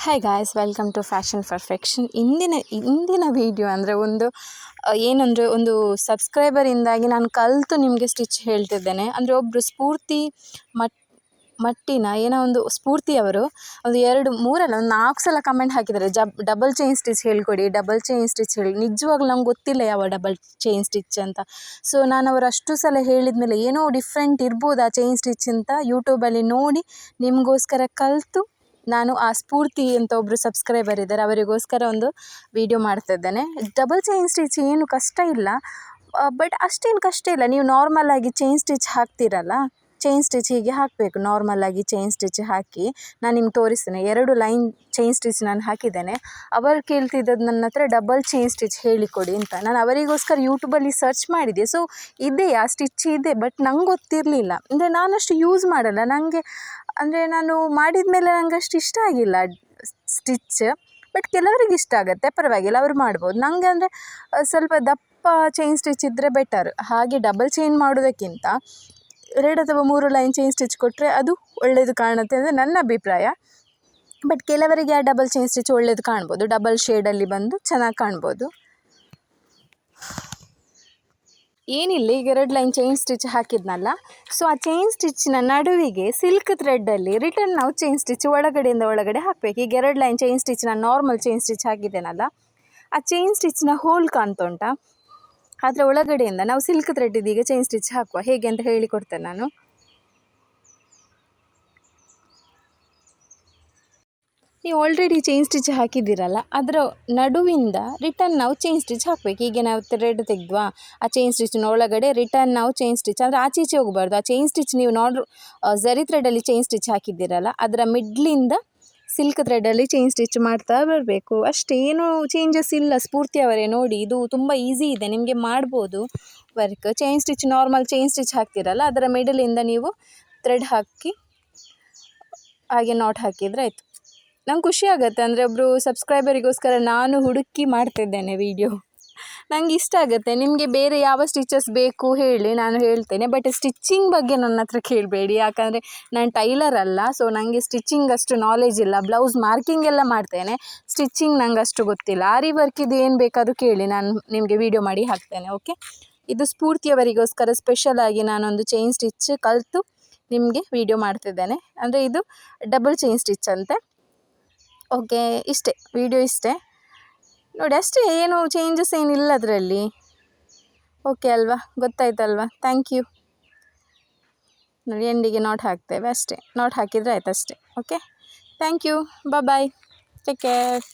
Hi guys, welcome to fashion perfection. ಇಂದಿನ video ಅಂದರೆ ಒಂದು ಸಬ್ಸ್ಕ್ರೈಬರಿಂದಾಗಿ ನಾನು ಕಲಿತು ನಿಮಗೆ ಸ್ಟಿಚ್ ಹೇಳ್ತಿದ್ದೇನೆ. ಅಂದರೆ ಒಬ್ಬರು ಮಟ್ಟಿನ ಏನೋ ಒಂದು ಸ್ಫೂರ್ತಿಯವರು ಒಂದು 2-3 ಅಲ್ಲ, ಒಂದು 4 ಸಲ ಕಮೆಂಟ್ ಹಾಕಿದ್ದಾರೆ, ಡಬಲ್ ಚೈನ್ ಸ್ಟಿಚ್ ಹೇಳ್ಕೊಡಿ, ಡಬಲ್ ಚೈನ್ ಸ್ಟಿಚ್ ಹೇಳಿ. ನಿಜವಾಗ್ಲೂ ನಂಗೆ ಗೊತ್ತಿಲ್ಲ ಯಾವ ಡಬಲ್ ಚೈನ್ ಸ್ಟಿಚ್ ಅಂತ. ಸೊ ನಾನು ಅವರು ಅಷ್ಟು ಸಲ ಹೇಳಿದ ಮೇಲೆ ಏನೋ ಡಿಫ್ರೆಂಟ್ ಇರ್ಬೋದು ಆ ಚೈನ್ ಸ್ಟಿಚ್ ಅಂತ ಯೂಟ್ಯೂಬಲ್ಲಿ ನೋಡಿ ನಿಮಗೋಸ್ಕರ ಕಲಿತು ನಾನು ಆ ಸ್ಫೂರ್ತಿ ಅಂತ ಒಬ್ಬರು ಸಬ್ಸ್ಕ್ರೈಬರ್ ಇದ್ದಾರೆ, ಅವರಿಗೋಸ್ಕರ ಒಂದು ವಿಡಿಯೋ ಮಾಡ್ತಿದ್ದೇನೆ. ಡಬಲ್ ಚೈನ್ ಸ್ಟಿಚ್ ಏನು ಕಷ್ಟ ಇಲ್ಲ, ಬಟ್ ಅಷ್ಟೇನು ಕಷ್ಟ ಇಲ್ಲ. ನೀವು ನಾರ್ಮಲಾಗಿ ಚೈನ್ ಸ್ಟಿಚ್ ಹಾಕ್ತಿರಲ್ಲ, ಚೈನ್ ಸ್ಟಿಚ್ ಹೀಗೆ ಹಾಕಬೇಕು. ನಾರ್ಮಲಾಗಿ ಚೈನ್ ಸ್ಟಿಚ್ ಹಾಕಿ ನಾನು ನಿಮ್ಗೆ ತೋರಿಸ್ತೇನೆ. 2 ಲೈನ್ ಚೈನ್ ಸ್ಟಿಚ್ ನಾನು ಹಾಕಿದ್ದೇನೆ. ಅವರು ಕೇಳ್ತಿದ್ದದ್ದು ನನ್ನ ಹತ್ರ ಡಬಲ್ ಚೈನ್ ಸ್ಟಿಚ್ ಹೇಳಿಕೊಡಿ ಅಂತ. ನಾನು ಅವರಿಗೋಸ್ಕರ ಯೂಟ್ಯೂಬಲ್ಲಿ ಸರ್ಚ್ ಮಾಡಿದೆ. ಸೊ ಇದೆ, ಆ ಸ್ಟಿಚ್ ಇದೆ, ಬಟ್ ನಂಗೆ ಗೊತ್ತಿರಲಿಲ್ಲ. ಅಂದರೆ ನಾನಷ್ಟು ಯೂಸ್ ಮಾಡಲ್ಲ. ಅಂದರೆ ನಾನು ಮಾಡಿದ ಮೇಲೆ ನಂಗೆ ಅಷ್ಟು ಇಷ್ಟ ಆಗಿಲ್ಲ ಸ್ಟಿಚ್. ಬಟ್ ಕೆಲವರಿಗೆ ಇಷ್ಟ ಆಗುತ್ತೆ, ಪರವಾಗಿಲ್ಲ, ಅವರು ಮಾಡ್ಬೋದು. ನನಗೆ ಅಂದರೆ ಸ್ವಲ್ಪ ದಪ್ಪ ಚೈನ್ ಸ್ಟಿಚ್ ಇದ್ದರೆ ಬೆಟರ್. ಹಾಗೆ ಡಬಲ್ ಚೈನ್ ಮಾಡೋದಕ್ಕಿಂತ 2 ಅಥವಾ 3 ಲೈನ್ ಚೈನ್ ಸ್ಟಿಚ್ ಕೊಟ್ಟರೆ ಅದು ಒಳ್ಳೆಯದು ಕಾಣುತ್ತೆ ಅಂದರೆ ನನ್ನ ಅಭಿಪ್ರಾಯ. ಬಟ್ ಕೆಲವರಿಗೆ ಆ ಡಬಲ್ ಚೈನ್ ಸ್ಟಿಚ್ ಒಳ್ಳೆಯದು ಕಾಣ್ಬೋದು, ಡಬಲ್ ಶೇಡಲ್ಲಿ ಬಂದು ಚೆನ್ನಾಗಿ ಕಾಣ್ಬೋದು. ಏನಿಲ್ಲ, ಈಗ 2 ಲೈನ್ ಚೈನ್ ಸ್ಟಿಚ್ ಹಾಕಿದ್ನಲ್ಲ, ಸೊ ಆ ಚೈನ್ ಸ್ಟಿಚ್ನ ನಡುವಿಗೆ ಸಿಲ್ಕ್ ಥ್ರೆಡ್ಡಲ್ಲಿ ರಿಟರ್ನ್ ನಾವು ಚೈನ್ ಸ್ಟಿಚ್ ಒಳಗಡೆಯಿಂದ ಒಳಗಡೆ ಹಾಕಬೇಕು. ಈಗ 2 ಲೈನ್ ಚೈನ್ ಸ್ಟಿಚ್ ನಾನು ನಾರ್ಮಲ್ ಚೈನ್ ಸ್ಟಿಚ್ ಹಾಕಿದ್ದೇನಲ್ಲ, ಆ ಚೈನ್ ಸ್ಟಿಚ್ನ ಹೋಲ್ ಕಾಣ್ತುಂಟಾ, ಅದರ ಒಳಗಡೆಯಿಂದ ನಾವು ಸಿಲ್ಕ್ ಥ್ರೆಡ್ ಇದೀಗ ಚೈನ್ ಸ್ಟಿಚ್ ಹಾಕುವ. ಹೇಗೆ ಅಂತ ಹೇಳಿಕೊಡ್ತೇನೆ ನಾನು. ನೀವು ಆಲ್ರೆಡಿ ಚೈನ್ ಸ್ಟಿಚ್ ಹಾಕಿದ್ದೀರಲ್ಲ, ಅದರ ನಡುವಿಂದ ರಿಟರ್ನ್ ನಾವು ಚೈನ್ ಸ್ಟಿಚ್ ಹಾಕಬೇಕು. ಹೀಗೆ ನಾವು ಥ್ರೆಡ್ ತೆಗೆದ್ವಾ, ಆ ಚೈನ್ ಸ್ಟಿಚ್ನ ಒಳಗಡೆ ರಿಟರ್ನ್ ನಾವು ಚೈನ್ ಸ್ಟಿಚ್, ಅಂದರೆ ಆಚೀಚೆ ಹೋಗಬಾರ್ದು. ಆ ಚೈನ್ ಸ್ಟಿಚ್ ನೀವು ಝರಿ ಥ್ರೆಡಲ್ಲಿ ಚೈನ್ ಸ್ಟಿಚ್ ಹಾಕಿದ್ದೀರಲ್ಲ, ಅದರ ಮಿಡ್ಲಿಂದ ಸಿಲ್ಕ್ ಥ್ರೆಡಲ್ಲಿ ಚೈನ್ ಸ್ಟಿಚ್ ಮಾಡ್ತಾ ಬರಬೇಕು. ಅಷ್ಟೇನು ಚೇಂಜಸ್ ಇಲ್ಲ. ಸ್ಫೂರ್ತಿಯವರೇ ನೋಡಿ, ಇದು ತುಂಬ ಈಸಿ ಇದೆ, ನಿಮಗೆ ಮಾಡ್ಬೋದು work. Chain stitch normal chain stitch ಹಾಕ್ತಿರಲ್ಲ, ಅದರ ಮಿಡಲಿಂದ ನೀವು ಥ್ರೆಡ್ ಹಾಕಿ ಹಾಗೆ ನಾಟ್ ಹಾಕಿದರೆ ಆಯಿತು. ನಂಗೆ ಖುಷಿ ಆಗುತ್ತೆ, ಅಂದರೆ ಒಬ್ಬರು ಸಬ್ಸ್ಕ್ರೈಬರಿಗೋಸ್ಕರ ನಾನು ಹುಡುಕಿ ಮಾಡ್ತಿದ್ದೇನೆ ವಿಡಿಯೋ. ನನಗೆ ಇಷ್ಟ ಆಗುತ್ತೆ. ನಿಮಗೆ ಬೇರೆ ಯಾವ ಸ್ಟಿಚಸ್ ಬೇಕು ಹೇಳಿ, ನಾನು ಹೇಳ್ತೇನೆ. ಬಟ್ ಸ್ಟಿಚ್ಚಿಂಗ್ ಬಗ್ಗೆ ನನ್ನ ಹತ್ರ ಕೇಳಬೇಡಿ, ಯಾಕಂದರೆ ನಾನು ಟೈಲರ್ ಅಲ್ಲ. ಸೊ ನನಗೆ ಸ್ಟಿಚ್ಚಿಂಗ್ ಅಷ್ಟು ನಾಲೆಜ್ ಇಲ್ಲ. ಬ್ಲೌಸ್ ಮಾರ್ಕಿಂಗ್ ಎಲ್ಲ ಮಾಡ್ತೇನೆ, ಸ್ಟಿಚ್ಚಿಂಗ್ ನಂಗೆ ಅಷ್ಟು ಗೊತ್ತಿಲ್ಲ. ಆರಿ ವರ್ಕಿದು ಏನು ಬೇಕಾದರೂ ಕೇಳಿ, ನಾನು ನಿಮಗೆ ವಿಡಿಯೋ ಮಾಡಿ ಹಾಕ್ತೇನೆ. ಓಕೆ, ಇದು ಸ್ಫೂರ್ತಿಯವರಿಗೋಸ್ಕರ ಸ್ಪೆಷಲಾಗಿ ನಾನೊಂದು ಚೈನ್ ಸ್ಟಿಚ್ ಕಲಿತು ನಿಮಗೆ ವಿಡಿಯೋ ಮಾಡ್ತಿದ್ದೇನೆ. ಅಂದರೆ ಇದು ಡಬಲ್ ಚೈನ್ ಸ್ಟಿಚ್ ಅಂತೆ. ಓಕೆ, ಇಷ್ಟೇ ವಿಡಿಯೋ, ಇಷ್ಟೇ ನೋಡಿ, ಅಷ್ಟೇ, ಏನು ಚೇಂಜಸ್ ಏನಿಲ್ಲ ಅದರಲ್ಲಿ. ಓಕೆ ಅಲ್ವಾ, ಗೊತ್ತಾಯ್ತಲ್ವಾ? Thank you. ನೋಡಿ, ಎಂಡಿಗೆ ನಾಟ್ ಹಾಕ್ತೇವೆ ಅಷ್ಟೇ, ನಾಟ್ ಹಾಕಿದರೆ ಆಯ್ತು ಅಷ್ಟೇ. Okay, thank you, bye, take care.